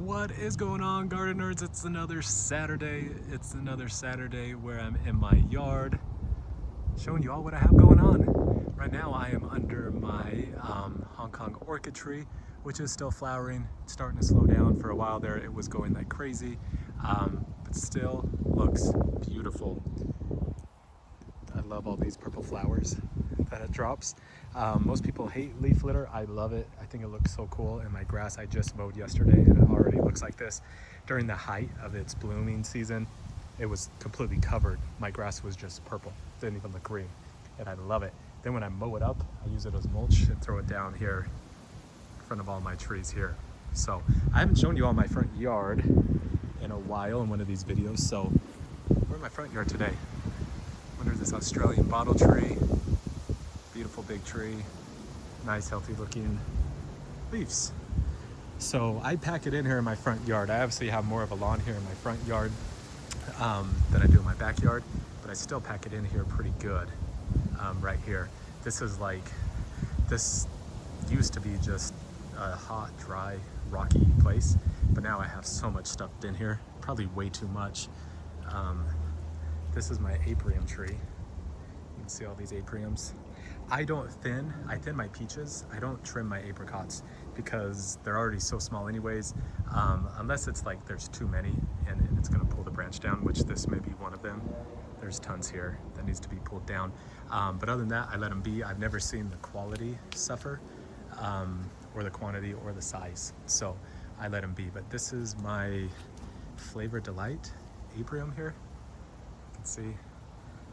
What is going on, garden nerds? It's another Saturday. It's another Saturday where I'm in my yard showing you all what I have going on. Right now I am under my Hong Kong orchid tree, which is still flowering. It's starting to slow down. For a while there it was going like crazy, but still looks beautiful. I love all these purple flowers that it drops. Most people hate leaf litter. I love it. I think it looks so cool. And my grass I just mowed yesterday and it already looks like this. During the height of its blooming season, it was completely covered. My grass was just purple. It didn't even look green. And I love it. Then when I mow it up, I use it as mulch and throw it down here in front of all my trees here. So I haven't shown you all my front yard in a while in one of these videos. So we're in my front yard today. Under this Australian bottle tree. Beautiful big tree. Nice healthy looking leaves. So I pack it in here in my front yard. I obviously have more of a lawn here in my front yard than I do in my backyard, but I still pack it in here pretty good right here. This used to be just a hot, dry, rocky place, but now I have so much stuffed in here, probably way too much. This is my aprium tree. You can see all these apriums. I thin my peaches. I don't trim my apricots because they're already so small anyways, unless it's like there's too many and it's gonna pull the branch down, which this may be one of them. There's tons here that needs to be pulled down. But other than that, I let them be. I've never seen the quality suffer, or the quantity or the size. So I let them be. But this is my Flavor Delight aprium here. You can see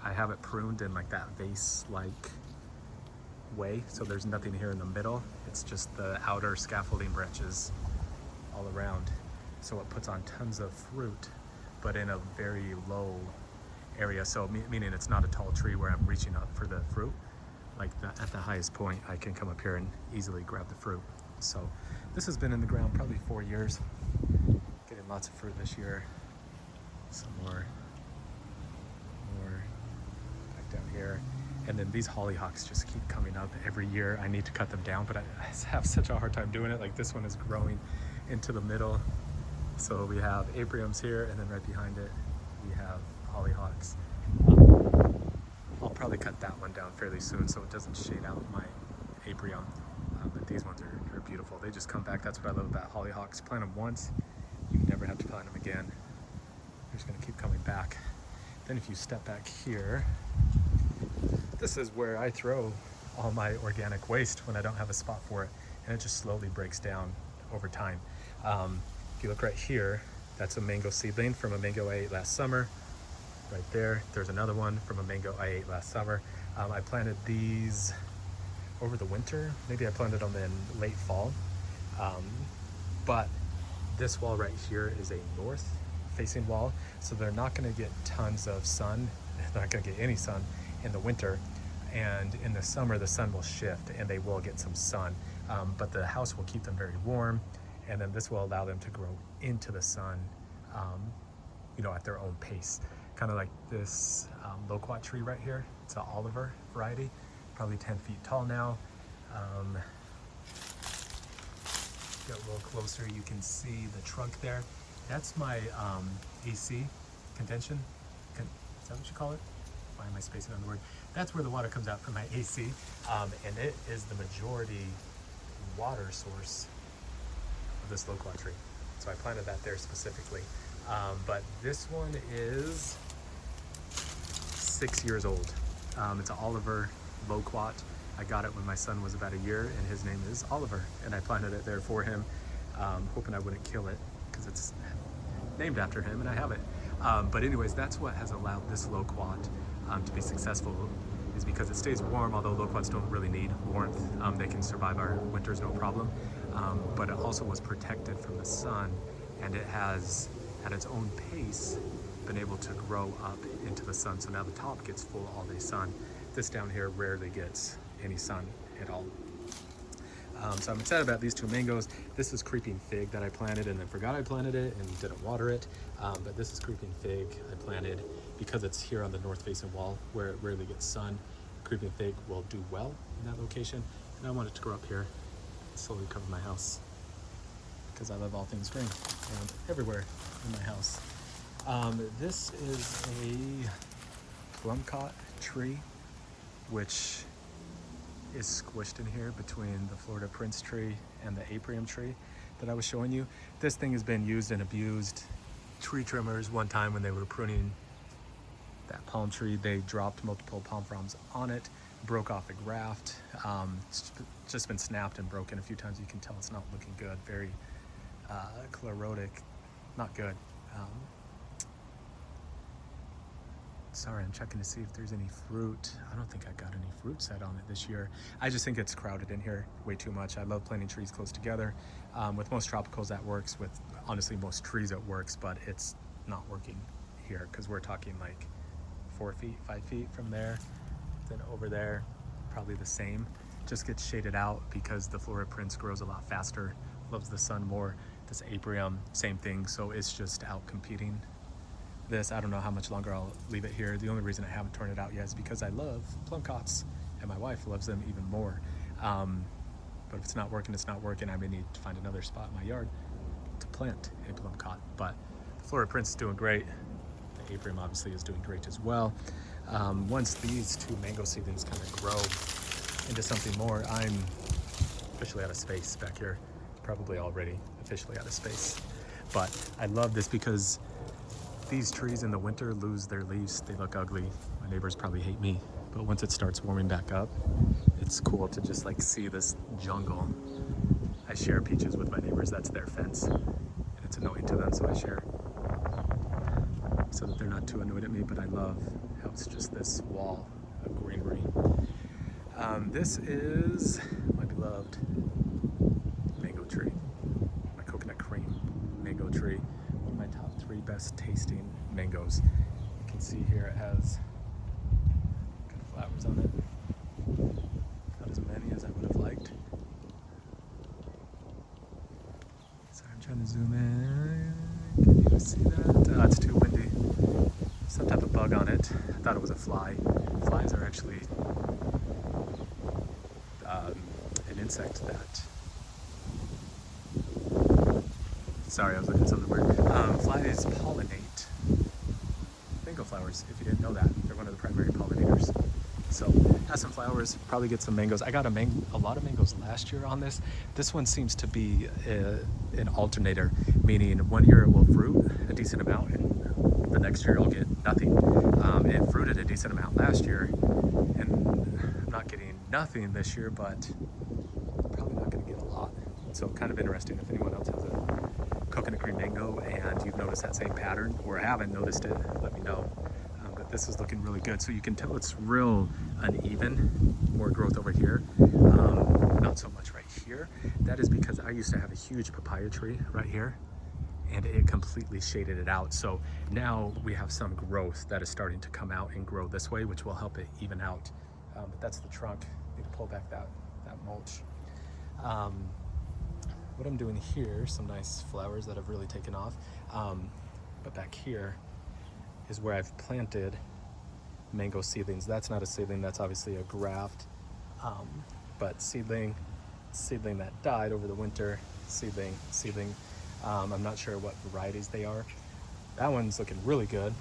I have it pruned in like that vase-like way, so there's nothing here in the middle. It's just the outer scaffolding branches all around, so it puts on tons of fruit, but in a very low area. So meaning it's not a tall tree where I'm reaching up for the fruit. Like at the highest point, I can come up here and easily grab the fruit. So this has been in the ground probably 4 years. Getting lots of fruit this year. Some more back down here. And then these hollyhocks just keep coming up every year. I need to cut them down, but I have such a hard time doing it. Like this one is growing into the middle. So we have apriums here, and then right behind it, we have hollyhocks. I'll probably cut that one down fairly soon so it doesn't shade out my aprium. But these ones are beautiful. They just come back. That's what I love about hollyhocks. Plant them once, you never have to plant them again. They're just gonna keep coming back. Then if you step back here, this is where I throw all my organic waste when I don't have a spot for it, and it just slowly breaks down over time. If you look right here, that's a mango seedling from a mango I ate last summer. Right there, there's another one from a mango I ate last summer. I planted these over the winter. Maybe I planted them in late fall. But this wall right here is a north facing wall, so they're not gonna get tons of sun. They're not gonna get any sun in the winter, and in the summer the sun will shift and they will get some sun, but the house will keep them very warm, and then this will allow them to grow into the sun, at their own pace. Kind of like this loquat tree right here. It's an Oliver variety, probably 10 feet tall now. Get a little closer, you can see the trunk there. That's my AC condension. Is that what you call it? Why am I spacing on the word? That's where the water comes out from my AC, and it is the majority water source of this loquat tree. So I planted that there specifically. But this one is 6 years old. It's an Oliver loquat. I got it when my son was about a year, and his name is Oliver, and I planted it there for him, hoping I wouldn't kill it because it's named after him, and I have it. But anyways, that's what has allowed this loquat to be successful, is because it stays warm. Although loquats don't really need warmth, they can survive our winters no problem. But it also was protected from the sun, and it has, at its own pace, been able to grow up into the sun. So now the top gets full all day sun. This down here rarely gets any sun at all. So I'm excited about these two mangoes. This is creeping fig that I planted and then forgot I planted it and didn't water it. But this is creeping fig I planted because it's here on the north facing wall where it rarely gets sun. Creeping fig will do well in that location. And I want it to grow up here and slowly cover my house because I love all things green. and everywhere in my house. This is a plumcot tree, which is squished in here between the Florida Prince tree and the aprium tree that I was showing you. This thing has been used and abused. Tree trimmers, one time when they were pruning that palm tree, they dropped multiple palm fronds on it, broke off a graft. It's just been snapped and broken a few times. You can tell it's not looking good. Very chlorotic, not good. Sorry, I'm checking to see if there's any fruit. I don't think I got any fruit set on it this year. I just think it's crowded in here way too much. I love planting trees close together. With most tropicals that works, with honestly most trees it works, but it's not working here because we're talking like 4 feet, 5 feet from there, then over there, probably the same. Just gets shaded out because the Florida Prince grows a lot faster, loves the sun more. This aprium, same thing, so it's just out competing this. I don't know how much longer I'll leave it here. The only reason I haven't torn it out yet is because I love plumcots and my wife loves them even more. But if it's not working, it's not working. I may need to find another spot in my yard to plant a plumcot. But the Florida Prince is doing great. The aprium obviously is doing great as well. Once these two mango seedlings kind of grow into something more, I'm officially out of space back here. Probably already officially out of space. But I love this because these trees in the winter lose their leaves. They look ugly. My neighbors probably hate me. But once it starts warming back up, it's cool to just like see this jungle. I share peaches with my neighbors. That's their fence. And it's annoying to them, so I share. So that they're not too annoyed at me, but I love how it's just this wall of greenery. This is my beloved mango tree. My coconut cream mango tree. One of my top 3 best tasting mangoes. You can see here it has good flowers on it. Not as many as I would have liked. Sorry, I'm trying to zoom in. Can you see that? It's too windy. Some type of bug on it. I thought it was a fly. Flies are actually an insect that... Sorry, I was looking at something weird. Flies pollinate mango flowers, if you didn't know that. They're one of the primary pollinators. So, has some flowers, probably get some mangoes. I got a lot of mangoes last year on this. This one seems to be an alternator, meaning one year it will fruit a decent amount and the next year I'll get nothing. It fruited a decent amount last year and I'm not getting nothing this year, but probably not going to get a lot. So kind of interesting. If anyone else has a coconut cream mango and you've noticed that same pattern or haven't noticed it, let me know. But this is looking really good. So you can tell it's real uneven, more growth over here, not so much right here. That is because I used to have a huge papaya tree right here and it completely shaded it out. So now we have some growth that is starting to come out and grow this way, which will help it even out. But that's the trunk. Need to pull back that mulch. What I'm doing here, some nice flowers that have really taken off. But back here is where I've planted mango seedlings. That's not a seedling, that's obviously a graft. But seedling that died over the winter, seedling. I'm not sure what varieties they are. That one's looking really good.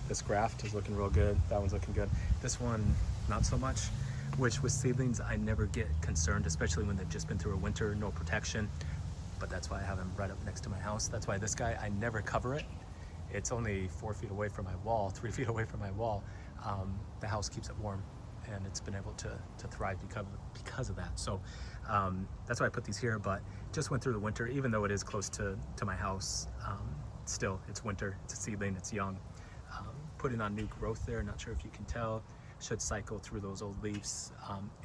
This graft is looking real good. That one's looking good. This one, not so much, which with seedlings, I never get concerned, especially when they've just been through a winter, no protection. But that's why I have them right up next to my house. That's why this guy, I never cover it. It's only 4 feet away from my wall, 3 feet away from my wall. The house keeps it warm and it's been able to thrive because of that. So that's why I put these here, but just went through the winter, even though it is close to my house. Still, it's winter, it's a seedling, it's young. Putting on new growth there, not sure if you can tell, should cycle through those old leaves.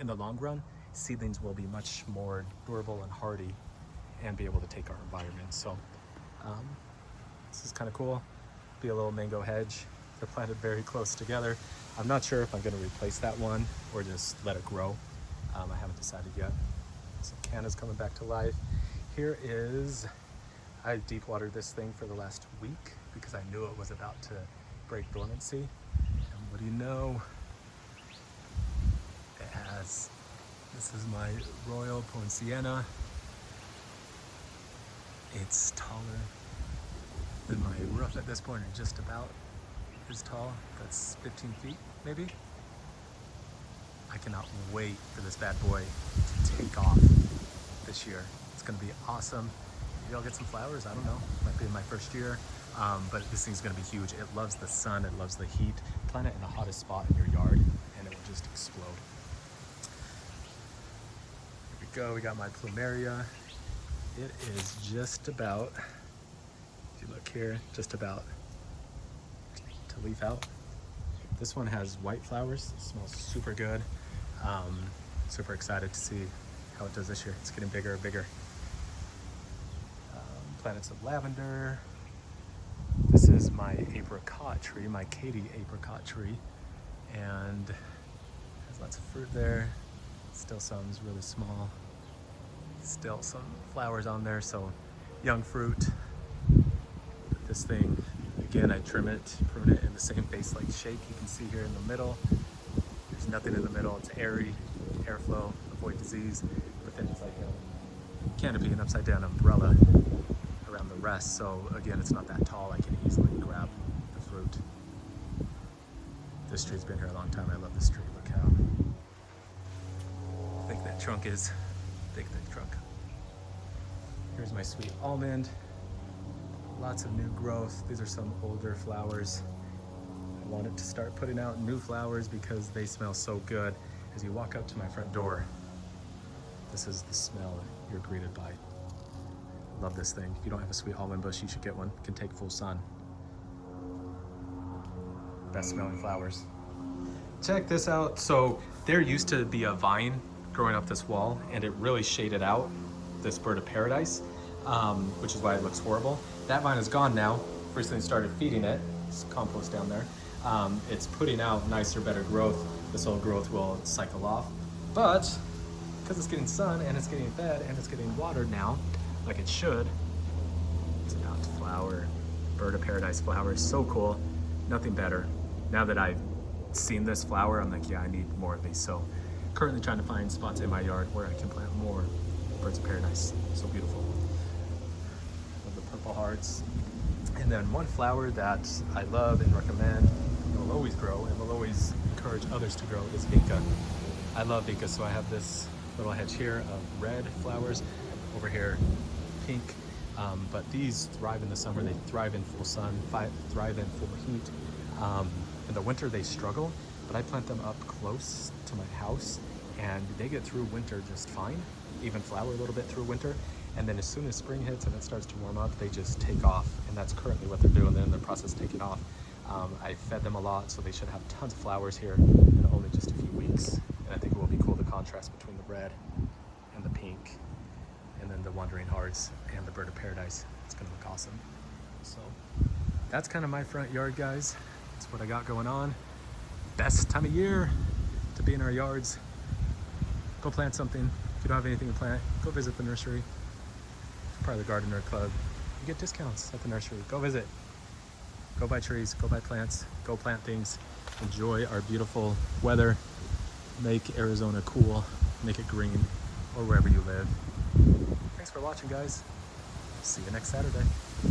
In the long run, seedlings will be much more durable and hardy and be able to take our environment. So this is kind of cool. Be a little mango hedge. They're planted very close together. I'm not sure if I'm going to replace that one or just let it grow. I haven't decided yet. So canna's coming back to life. Here is, I deep watered this thing for the last week because I knew it was about to break dormancy. And what do you know? It has, this is my Royal Poinciana. It's taller than my roof at this point, or just about as tall. That's 15 feet, maybe. I cannot wait for this bad boy to take off this year. It's gonna be awesome. Maybe I'll get some flowers, I don't know. Might be in my first year, but this thing's gonna be huge. It loves the sun, it loves the heat. Plant it in the hottest spot in your yard and it will just explode. Here we go, we got my plumeria. It is just about, if you look here, just about to leaf out. This one has white flowers. It smells super good. Super excited to see how it does this year. It's getting bigger and bigger. Planted some lavender. This is my apricot tree, my Katie apricot tree, and has lots of fruit there. Still some's really small. Still some flowers on there, so young fruit. This thing, again, I trim it, prune it in the same base-like shape you can see here in the middle. There's nothing in the middle. It's airy, airflow, avoid disease, but then it's like a canopy, an upside-down umbrella around the rest. So again, it's not that tall. I can easily grab the fruit. This tree's been here a long time. I love this tree. Look how thick that trunk is. Big, thick trunk. Here's my sweet almond. Lots of new growth. These are some older flowers. I wanted to start putting out new flowers because they smell so good. As you walk up to my front door, this is the smell you're greeted by. Love this thing. If you don't have a sweet almond bush, you should get one. It can take full sun. Best smelling flowers. Check this out. So there used to be a vine growing up this wall, and it really shaded out this bird of paradise, which is why it looks horrible. That vine is gone now. Recently started feeding it. It's compost down there. It's putting out nicer, better growth. This old growth will cycle off. But because it's getting sun and it's getting fed and it's getting watered now, like it should, it's about to flower. Bird of paradise flowers, so cool. Nothing better. Now that I've seen this flower, I'm like, yeah, I need more of these. So currently trying to find spots in my yard where I can plant more birds of paradise. So beautiful. Love the purple hearts. And then one flower that I love and recommend and will always grow and will always encourage others to grow is vinca. I love vinca, so I have this little hedge here of red flowers, over here pink, but these thrive in the summer. They thrive in full sun, thrive in full heat. In the winter they struggle, but I plant them up close to my house and they get through winter just fine, even flower a little bit through winter. And then as soon as spring hits and it starts to warm up, they just take off. And that's currently what they're doing. They're in the process of taking off. I fed them a lot, so they should have tons of flowers here in only just a few weeks. And I think it will be cool, the contrast between the red and the pink, and then the wandering hearts and the bird of paradise. It's gonna look awesome. So that's kind of my front yard, guys. That's what I got going on. Best time of year to be in our yards. Go plant something. If you don't have anything to plant, go visit the nursery. Part of the Gardener Club. You get discounts at the nursery. Go visit. Go buy trees, go buy plants, go plant things. Enjoy our beautiful weather. Make Arizona cool, make it green, or wherever you live. Thanks for watching, guys. See you next Saturday.